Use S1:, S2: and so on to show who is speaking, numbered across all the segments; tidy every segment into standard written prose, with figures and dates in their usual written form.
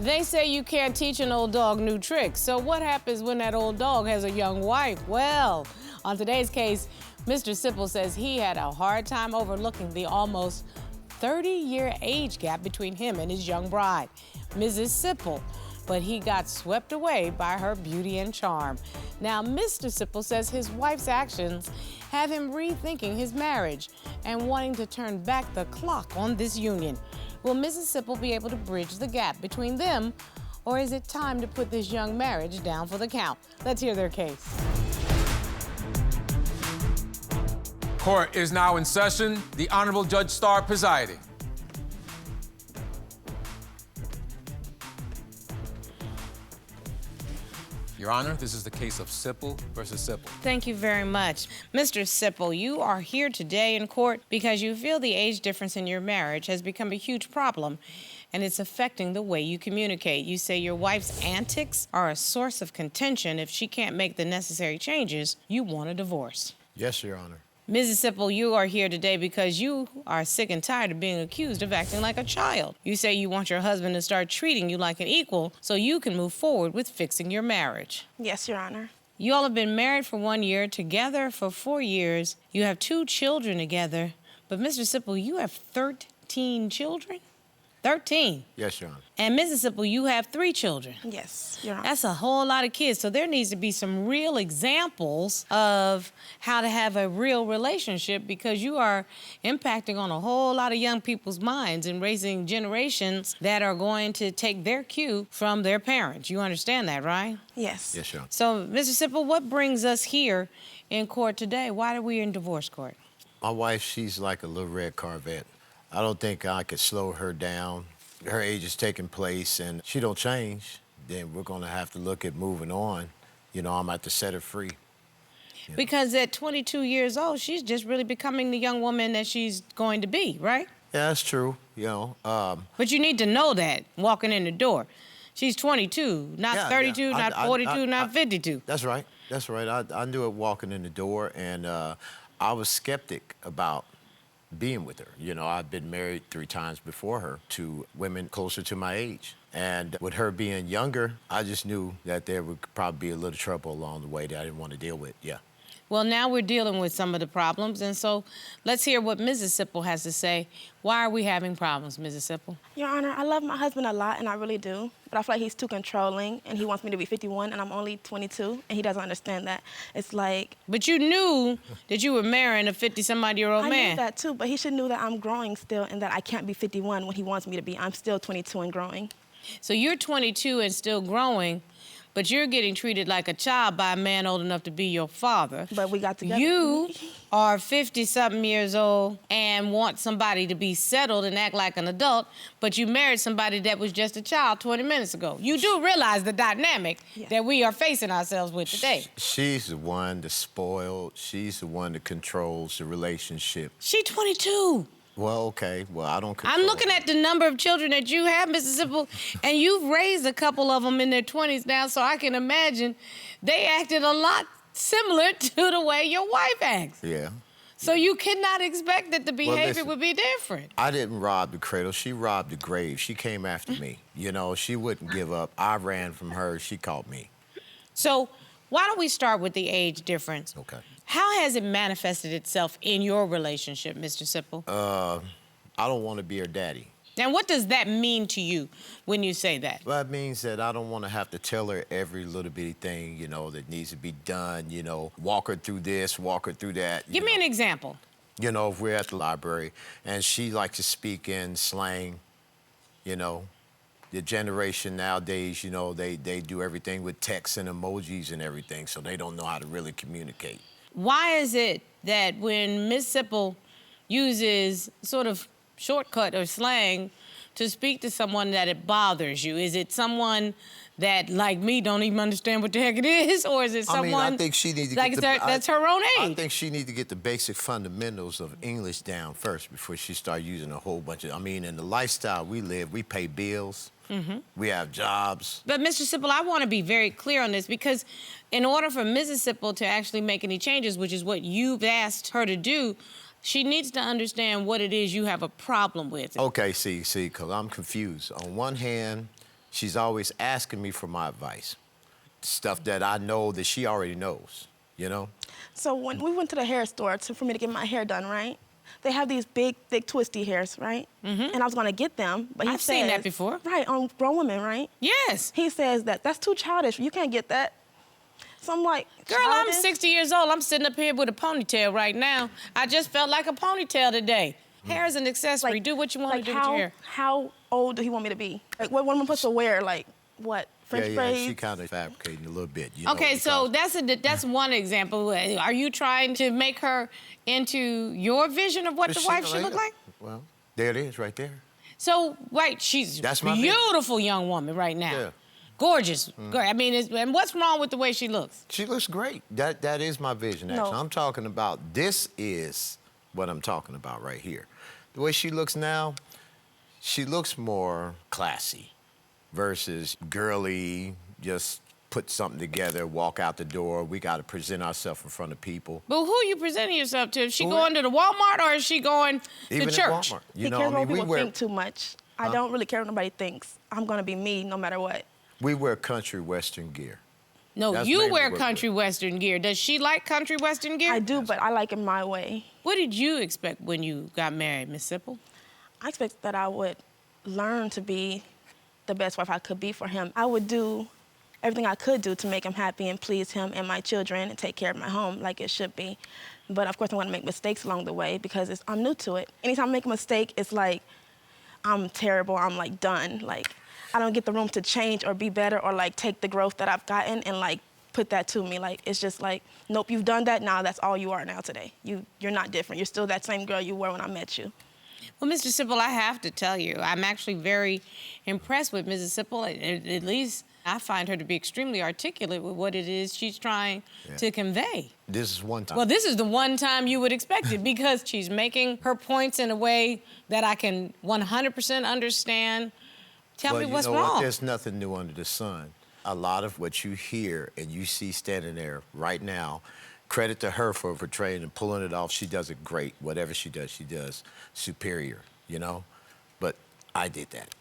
S1: They say you can't teach an old dog new tricks. So what happens when that old dog has a young wife? Well, on today's case, Mr. Sipple says he had a hard time overlooking the almost 30-year age gap between him and his young bride, Mrs. Sipple. But he got swept away by her beauty and charm. Now, Mr. Sipple says his wife's actions have him rethinking his marriage and wanting to turn back the clock on this union. Will Mrs. Sipple be able to bridge the gap between them, or is it time to put this young marriage down for the count? Let's hear their case.
S2: Court is now in session. The Honorable Judge Starr presiding. Your Honor, this is the case of Sipple versus Sipple.
S1: Thank you very much. Mr. Sipple, you are here today in court because you feel the age difference in your marriage has become a huge problem and it's affecting the way you communicate. You say your wife's antics are a source of contention. If she can't make the necessary changes, you want a divorce.
S3: Yes, Your Honor.
S1: Mrs. Sipple, you are here today because you are sick and tired of being accused of acting like a child. You say you want your husband to start treating you like an equal so you can move forward with fixing your marriage.
S4: Yes, Your Honor.
S1: You all have been married for 1 year, together for 4 years. You have 2 children together. But Mr. Sipple, you have 13 children? 13.
S3: Yes, Your Honor.
S1: And Mrs. Sipple, you have 3 children.
S4: Yes, Your Honor.
S1: That's a whole lot of kids. So there needs to be some real examples of how to have a real relationship because you are impacting on a whole lot of young people's minds and raising generations that are going to take their cue from their parents. You understand that, right?
S4: Yes.
S3: Yes, Your Honor.
S1: So, Mr. Sipple, what brings us here in court today? Why are we in divorce court?
S3: My wife, she's like a little red Corvette. I don't think I could slow her down. Her age is taking place, and she don't change, then we're gonna have to look at moving on. You know, I'm going to have to set her free.
S1: Because at 22 years old, she's just really becoming the young woman that she's going to be, right?
S3: Yeah, that's true, you know.
S1: But you need to know that walking in the door. She's 22, not
S3: Yeah,
S1: 32,
S3: yeah.
S1: not 42, not 52.
S3: That's right, that's right. I knew it walking in the door, and I was skeptic about being with her. You know, I've been married 3 times before her to women closer to my age. And with her being younger, I just knew that there would probably be a little trouble along the way that I didn't want to deal with, yeah.
S1: Well, now we're dealing with some of the problems, and so let's hear what Mrs. Sipple has to say. Why are we having problems, Mrs. Sipple?
S4: Your Honor, I love my husband a lot, and I really do. But I feel like he's too controlling, and he wants me to be 51, and I'm only 22, and he doesn't understand that. It's like...
S1: But you knew that you were marrying a 50-some-odd-year-old man.
S4: I knew that, too, but he should know that I'm growing still and that I can't be 51 when he wants me to be. I'm still 22 and growing.
S1: So you're 22 and still growing, but you're getting treated like a child by a man old enough to be your father.
S4: But we got together.
S1: You are 50-something years old and want somebody to be settled and act like an adult, but you married somebody that was just a child 20 minutes ago. You do realize the dynamic that we are facing ourselves with today.
S3: She's the one that's spoiled. She's the one that controls the relationship.
S1: She's 22.
S3: Well, okay. Well, I don't control.
S1: I'm looking at the number of children that you have, Mrs. Sipple, and you've raised a couple of them in their 20s now, so I can imagine they acted a lot similar to the way your wife acts.
S3: Yeah.
S1: So you cannot expect that the behavior
S3: listen,
S1: would be different.
S3: I didn't rob the cradle. She robbed the grave. She came after me. You know, she wouldn't give up. I ran from her. She caught me.
S1: So why don't we start with the age difference?
S3: Okay.
S1: How has it manifested itself in your relationship, Mr. Sipple?
S3: I don't want to be her daddy.
S1: And what does that mean to you when you say that?
S3: Well, that means that I don't want to have to tell her every little bitty thing, you know, that needs to be done, you know, walk her through this, walk her through that.
S1: Give me an example.
S3: You know, if we're at the library and she likes to speak in slang, you know, the generation nowadays, you know, they do everything with text and emojis and everything, so they don't know how to really communicate.
S1: Why is it that when Miss Sipple uses sort of shortcut or slang to speak to someone that it bothers you? Is it someone that, like me, don't even understand what the heck it is? Or is it someone
S3: I think she needs to
S1: like
S3: get
S1: that's her own age?
S3: I think she needs to get the basic fundamentals of English down first before she start using a whole bunch of, I mean, in the lifestyle we live, we pay bills, we have jobs.
S1: But Mr. Sipple, I want to be very clear on this because in order for Mrs. Sipple to actually make any changes, which is what you've asked her to do, she needs to understand what it is you have a problem with.
S3: Okay, see, because I'm confused. On one hand, she's always asking me for my advice. Stuff that I know that she already knows, you know?
S4: So when we went to the hair store for me to get my hair done, right? They have these big, thick, twisty hairs, right? Mm-hmm. And I was gonna get them, but
S1: I've seen that before.
S4: Right, on grown women, right?
S1: Yes.
S4: He says that's too childish. You can't get that. So I'm like,
S1: girl,
S4: childish?
S1: I'm 60 years old. I'm sitting up here with a ponytail right now. I just felt like a ponytail today. Hair is an accessory.
S4: Like,
S1: do what you want to do with your hair.
S4: How old do he want me to be? Like, what am I supposed to wear? Like, what? French braids?
S3: She kind of fabricating a little bit. You know,
S1: Okay, so that's one example. Are you trying to make her into your vision of what the wife should look like?
S3: Well, there it is, right there.
S1: So, right, she's
S3: That's
S1: a
S3: my
S1: beautiful young woman right now.
S3: Yeah.
S1: Gorgeous. I mean, and what's wrong with the way she looks?
S3: She looks great. That is my vision, actually.
S4: No.
S3: I'm talking about, this is what I'm talking about right here. The way she looks now, she looks more classy versus girly, just put something together, walk out the door. We got to present ourselves in front of people.
S1: But who are you presenting yourself to? Is she
S3: Who?
S1: going to the Walmart or is she going
S3: Even
S1: to
S3: at
S1: church?
S3: Walmart.
S4: He cares what people think too much. I don't really care what nobody thinks. I'm gonna be me no matter what.
S3: We wear country western gear.
S1: No,
S3: That's
S1: you
S3: mainly
S1: wear
S3: what
S1: country western gear. Does she like country western gear?
S4: I do, but I like it my way.
S1: What did you expect when you got married, Miss Sipple?
S4: I expect that I would learn to be the best wife I could be for him. I would do everything I could do to make him happy and please him and my children and take care of my home like it should be. But of course, I'm gonna make mistakes along the way because I'm new to it. Anytime I make a mistake, it's like I'm terrible. I'm like done. Like I don't get the room to change or be better or like take the growth that I've gotten and like put that to me. Like it's just like, nope, you've done that. Now that's all you are now today. You're not different. You're still that same girl you were when I met you.
S1: Well, Mr. Sipple, I have to tell you, I'm actually very impressed with Mrs. Sipple. At least I find her to be extremely articulate with what it is she's trying to convey.
S3: This is one time.
S1: Well, this is the one time you would expect it because she's making her points in a way that I can 100% understand. Tell me what's
S3: you know
S1: wrong.
S3: What? There's nothing new under the sun. A lot of what you hear and you see standing there right now, credit to her for portraying and pulling it off. She does it great. Whatever she does superior, you know? But I did that.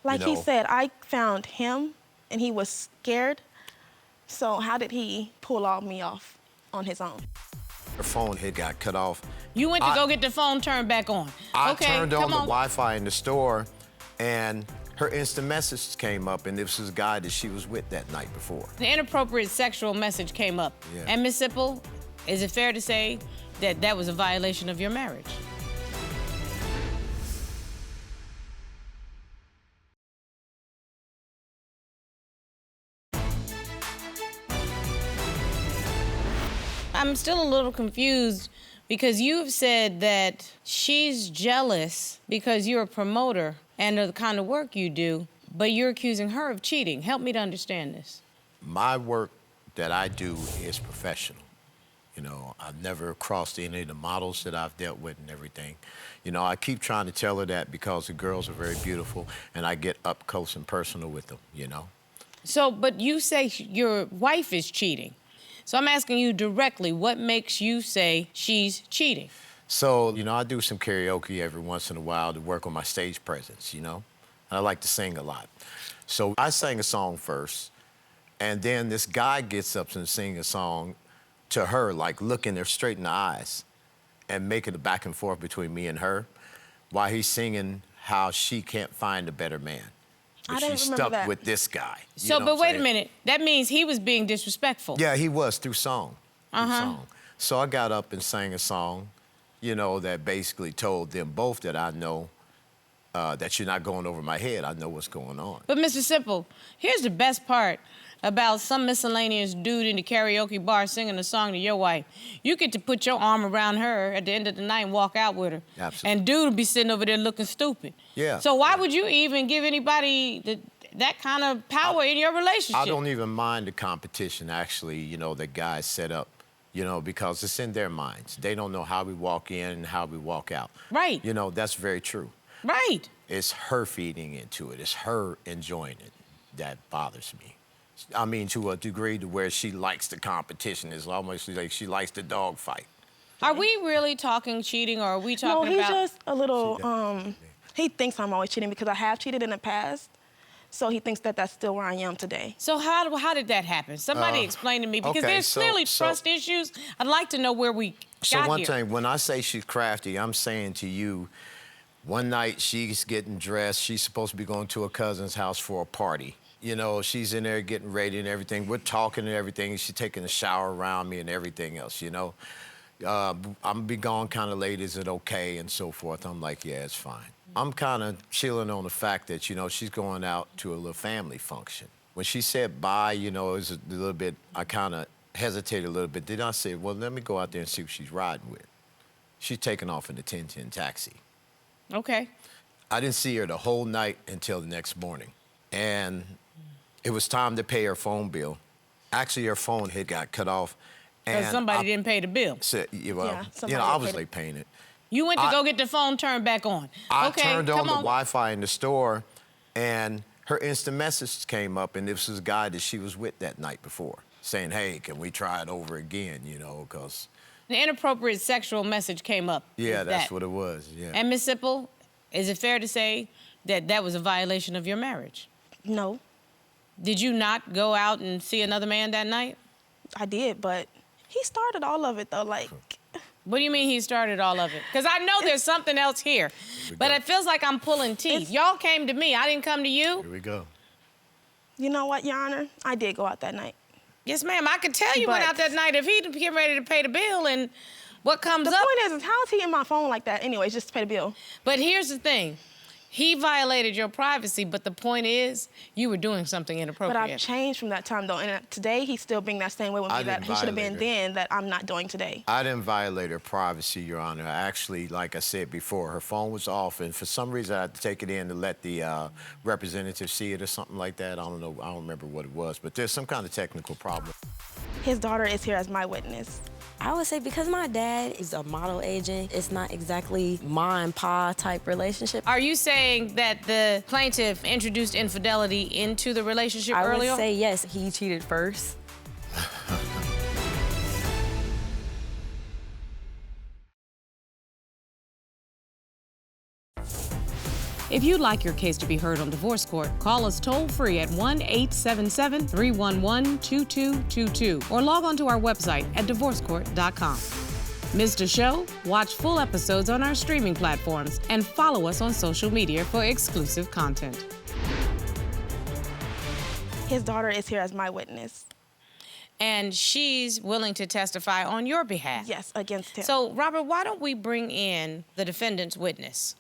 S4: Like
S3: You
S4: he
S3: know.
S4: said, I found him and he was scared. So how did he pull all me off on his own?
S3: Her phone had got cut off.
S1: You went to go get the phone turned back on.
S3: I
S1: Okay,
S3: turned on
S1: come
S3: the Wi-Fi in the store, and her instant message came up, and this was a guy that she was with that night before.
S1: The inappropriate sexual message came up.
S3: Yeah.
S1: And Miss Sipple, is it fair to say that that was a violation of your marriage? I'm still a little confused because you've said that she's jealous because you're a promoter and of the kind of work you do, but you're accusing her of cheating. Help me to understand this.
S3: My work that I do is professional. You know, I've never crossed any of the models that I've dealt with and everything. You know, I keep trying to tell her that because the girls are very beautiful and I get up close and personal with them, you know.
S1: So, but you say your wife is cheating. So I'm asking you directly, what makes you say she's cheating?
S3: So, you know, I do some karaoke every once in a while to work on my stage presence, you know. I like to sing a lot. So I sang a song first, and then this guy gets up and sings a song to her, like looking her straight in the eyes and making a back and forth between me and her while he's singing how she can't find a better man.
S4: I
S3: But
S4: didn't
S3: she's
S4: remember
S3: stuck
S4: that.
S3: with this guy. You
S1: So,
S3: know
S1: but
S3: what I'm
S1: wait a
S3: saying?
S1: minute. That means he was being disrespectful.
S3: Yeah, he was through song. So I got up and sang a song, you know, that basically told them both that I know that you're not going over my head. I know what's going on.
S1: But Mr. Sipple, here's the best part about some miscellaneous dude in the karaoke bar singing a song to your wife. You get to put your arm around her at the end of the night and walk out with her.
S3: Absolutely.
S1: And dude will be sitting over there looking stupid.
S3: Yeah.
S1: So why would you even give anybody that kind of power in your relationship?
S3: I don't even mind the competition, actually, you know, that guys set up, you know, because it's in their minds. They don't know how we walk in and how we walk out.
S1: Right.
S3: You know, that's very true.
S1: Right.
S3: It's her feeding into it. It's her enjoying it that bothers me. I mean, to a degree to where she likes the competition. It's almost like she likes the dog fight.
S1: Are we really talking cheating, or are we talking
S4: No, he's
S1: about...
S4: just a little, he thinks I'm always cheating because I have cheated in the past. So he thinks that that's still where I am today.
S1: So how did that happen? Somebody explain to me, because
S3: okay,
S1: there's clearly trust issues. I'd like to know where we got
S3: one
S1: here.
S3: thing, when I say she's crafty, I'm saying to you, one night she's getting dressed. She's supposed to be going to her cousin's house for a party. You know, she's in there getting ready and everything. We're talking and everything. She's taking a shower around me and everything else, you know. I'm gonna be gone kind of late. Is it okay? And so forth. I'm like, yeah, it's fine. I'm kind of chilling on the fact that, you know, she's going out to a little family function. When she said bye, you know, it was a little bit, I kind of hesitated a little bit. Then I said, well, let me go out there and see what she's riding with. She's taking off in the 1010 taxi.
S1: Okay.
S3: I didn't see her the whole night until the next morning. And it was time to pay her phone bill. Actually, her phone had got cut off.
S1: Because somebody didn't pay the bill.
S3: Said, well,
S4: Yeah,
S3: you know, I was late paying it.
S1: You went to go get the phone turned back on.
S3: I
S1: Okay,
S3: turned on
S1: come
S3: the Wi-Fi in the store, and her instant message came up, and this was a guy that she was with that night before, saying, hey, can we try it over again, you know, because...
S1: An inappropriate sexual message came up.
S3: Yeah, that's what it was, yeah.
S1: And Ms. Sipple, is it fair to say that that was a violation of your marriage?
S4: No,
S1: Did you not go out and see another man that night?
S4: I did, but he started all of it, though, like...
S1: What do you mean he started all of it? Because I know there's something else here, but it feels like I'm pulling teeth. Y'all came to me. I didn't come to you.
S3: Here we go.
S4: You know what, Your Honor? I did go out that night.
S1: Yes, ma'am. I could tell you went out that night if he getting ready to pay the bill, and what comes up.
S4: The point is how is he in my phone like that anyways, just to pay the bill?
S1: But here's the thing. He violated your privacy, but the point is you were doing something inappropriate.
S4: But I've changed from that time, though, and today he's still being that same way with me that he should have been then that I'm not doing today.
S3: I didn't violate her privacy, Your Honor. Actually, like I said before, her phone was off, and for some reason I had to take it in to let the representative see it or something like that. I don't know. I don't remember what it was, but there's some kind of technical problem.
S4: His daughter is here as my witness.
S5: I would say because my dad is a model agent, it's not exactly ma and pa type relationship.
S1: Are you saying that the plaintiff introduced infidelity into the relationship earlier?
S5: I would say yes, he cheated first.
S1: If you'd like your case to be heard on divorce court, call us toll-free at 1-877-311-2222 or log on to our website at divorcecourt.com. Missed a show? Watch full episodes on our streaming platforms and follow us on social media for exclusive content.
S4: His daughter is here as my witness.
S1: And she's willing to testify on your behalf?
S4: Yes, against him.
S1: So, Robert, why don't we bring in the defendant's witness?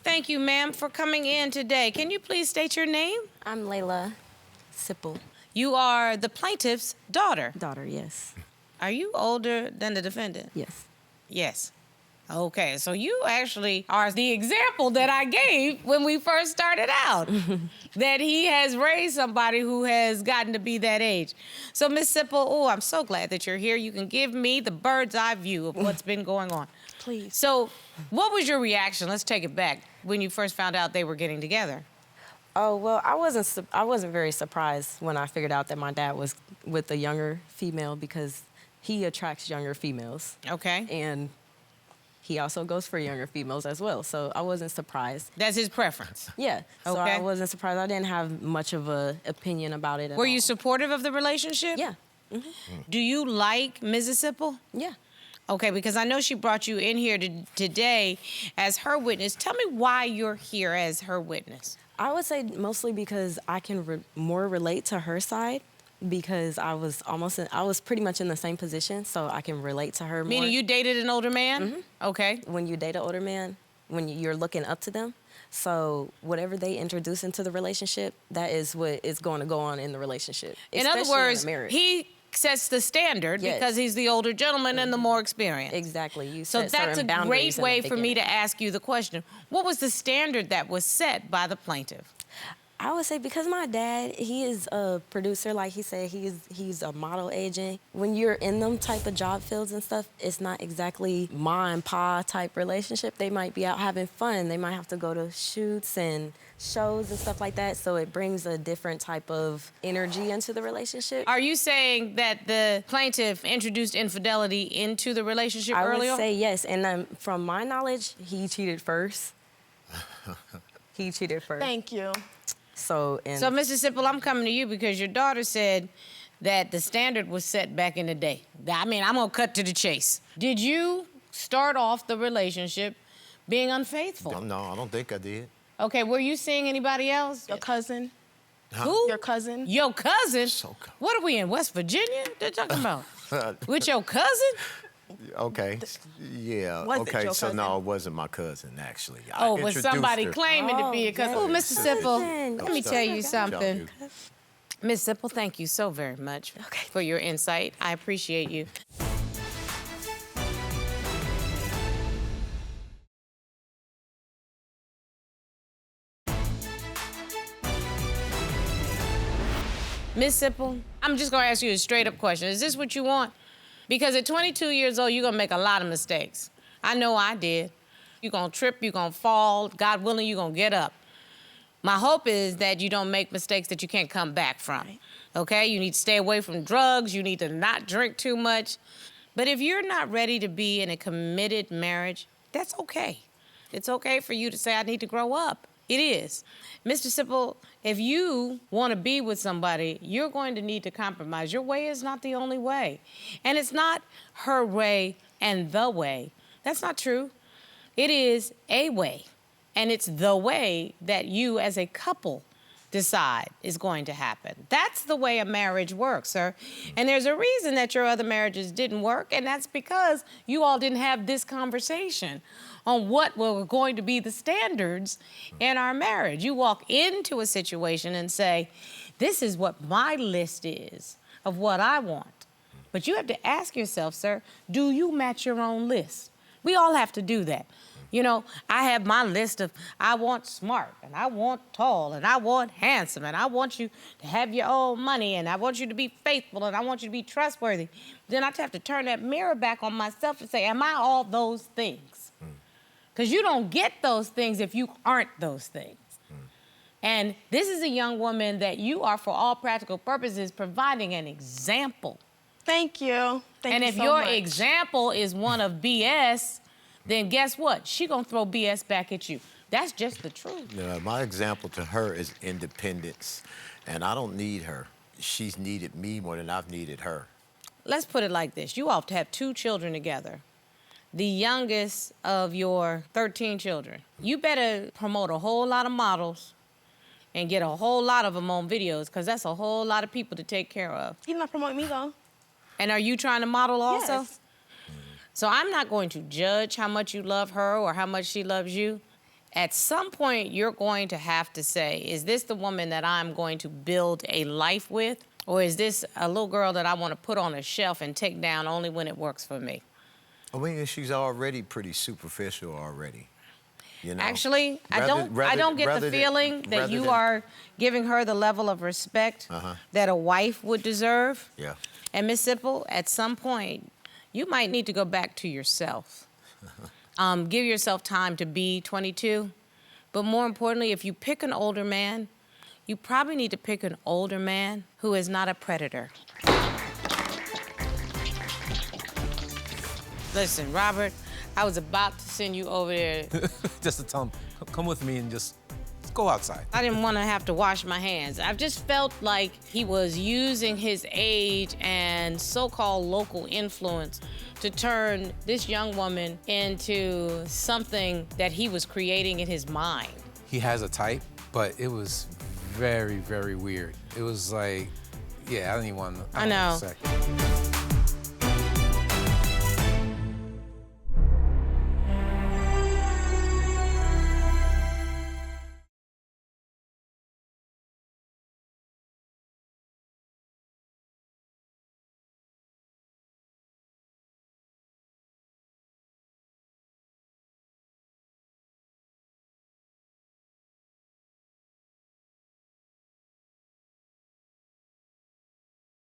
S1: Thank you, ma'am, for coming in today. Can you please state your name?
S5: I'm Layla Sipple.
S1: You are the plaintiff's daughter.
S5: Daughter, yes.
S1: Are you older than the defendant?
S5: Yes.
S1: Yes. Okay, so you actually are the example that I gave when we first started out, that he has raised somebody who has gotten to be that age. So, Miss Sipple, oh, I'm so glad that you're here. You can give me the bird's eye view of what's been going on.
S4: Please.
S1: So, what was your reaction? Let's take it back when you first found out they were getting together.
S5: Oh, well, I wasn't very surprised when I figured out that my dad was with a younger female because he attracts younger females.
S1: Okay.
S5: And he also goes for younger females as well, so I wasn't surprised.
S1: That's his preference?
S5: Yeah, so
S1: Okay.
S5: I wasn't surprised. I didn't have much of an opinion about it at all.
S1: Were you supportive of the relationship?
S5: Yeah.
S1: Do you like Mrs. Sipple?
S5: Yeah.
S1: Okay, because I know she brought you in here today as her witness. Tell me why you're here as her witness.
S5: I would say mostly because I can more relate to her side because I was pretty much in the same position, so I can relate to her more.
S1: Meaning you dated an older man? Okay.
S5: When you date an older man, when you're looking up to them, so whatever they introduce into the relationship, that is what is going to go on in the relationship.
S1: In other
S5: especially
S1: words,
S5: in a marriage.
S1: he sets the standard
S5: Yes.
S1: because he's the older gentleman and the more experienced.
S5: Exactly. You
S1: So
S5: set
S1: that's a
S5: certain boundaries
S1: great way
S5: in the
S1: for me to
S5: beginning.
S1: ask you the question. What was the standard that was set by the plaintiff?
S5: I would say because my dad, he is a producer, like he said, he's a model agent. When you're in them type of job fields and stuff, it's not exactly ma and pa type relationship. They might be out having fun. They might have to go to shoots and shows and stuff like that, so it brings a different type of energy into the relationship.
S1: Are you saying that the plaintiff introduced infidelity into the relationship early on?
S5: I would say yes, and from my knowledge, he cheated first. He cheated first.
S4: Thank you.
S1: So, Mr. Sipple, I'm coming to you because your daughter said that the standard was set back in the day. I mean, I'm gonna cut to the chase. Did you start off the relationship being unfaithful?
S3: No, I don't think I did.
S1: Okay, were you seeing anybody else?
S4: Your cousin.
S3: Huh?
S1: Who?
S4: Your cousin.
S1: Your cousin?
S3: So
S1: what are we in, West Virginia? They're talking about? With your cousin?
S3: Okay, yeah,
S4: Was it
S3: okay,
S4: your
S3: so
S4: cousin?
S3: no, it wasn't my cousin, actually.
S1: Oh, but somebody claiming to be a cousin. Oh, Mr. Sipple,
S5: cousin.
S1: let me tell you something.
S3: Tell
S1: Ms. Sipple, thank you so very much for your insight. I appreciate you. Ms. Sipple, I'm just gonna ask you a straight up question. Is this what you want? Because at 22 years old, you're gonna make a lot of mistakes. I know I did. You're gonna trip, you're gonna fall, God willing, you're gonna get up. My hope is that you don't make mistakes that you can't come back from, okay? You need to stay away from drugs, you need to not drink too much. But if you're not ready to be in a committed marriage, that's okay. It's okay for you to say, I need to grow up. It is. Mr. Sipple, if you want to be with somebody, you're going to need to compromise. Your way is not the only way. And it's not her way and the way. That's not true. It is a way. And it's the way that you as a couple decide is going to happen. That's the way a marriage works, sir. And there's a reason that your other marriages didn't work, and that's because you all didn't have this conversation on what were going to be the standards in our marriage. You walk into a situation and say, this is what my list is of what I want. But you have to ask yourself, sir, do you match your own list? We all have to do that. You know, I have my list of, I want smart, and I want tall, and I want handsome, and I want you to have your own money, and I want you to be faithful, and I want you to be trustworthy. Then I have to turn that mirror back on myself and say, am I all those things? Because you don't get those things if you aren't those things. And this is a young woman that you are, for all practical purposes, providing an example.
S4: Thank you. Thank
S1: and
S4: you
S1: if
S4: so
S1: your
S4: much.
S1: example is one of BS, then guess what? She gonna throw BS back at you. That's just the truth.
S3: Yeah, my example to her is independence, and I don't need her. She's needed me more than I've needed her.
S1: Let's put it like this. You all have 2 children together. The youngest of your 13 children. You better promote a whole lot of models and get a whole lot of them on videos, because that's a whole lot of people to take care of.
S4: He's not promoting me, though.
S1: And are you trying to model also?
S4: Yes.
S1: So I'm not going to judge how much you love her or how much she loves you. At some point, you're going to have to say, is this the woman that I'm going to build a life with? Or is this a little girl that I want to put on a shelf and take down only when it works for me?
S3: I mean, she's already pretty superficial already. You know?
S1: Actually, I don't get the feeling that you are giving her the level of respect that a wife would deserve.
S3: Yeah.
S1: And Ms. Sipple, at some point, you might need to go back to yourself. Give yourself time to be 22. But more importantly, if you pick an older man, you probably need to pick an older man who is not a predator. Listen, Robert, I was about to send you over there.
S2: Just to tell him, come with me and just go outside.
S1: I didn't want to have to wash my hands. I just felt like he was using his age and so-called local influence to turn this young woman into something that he was creating in his mind.
S2: He has a type, but it was very, very weird. It was like, yeah, I don't even want to.
S1: I know.
S2: Say.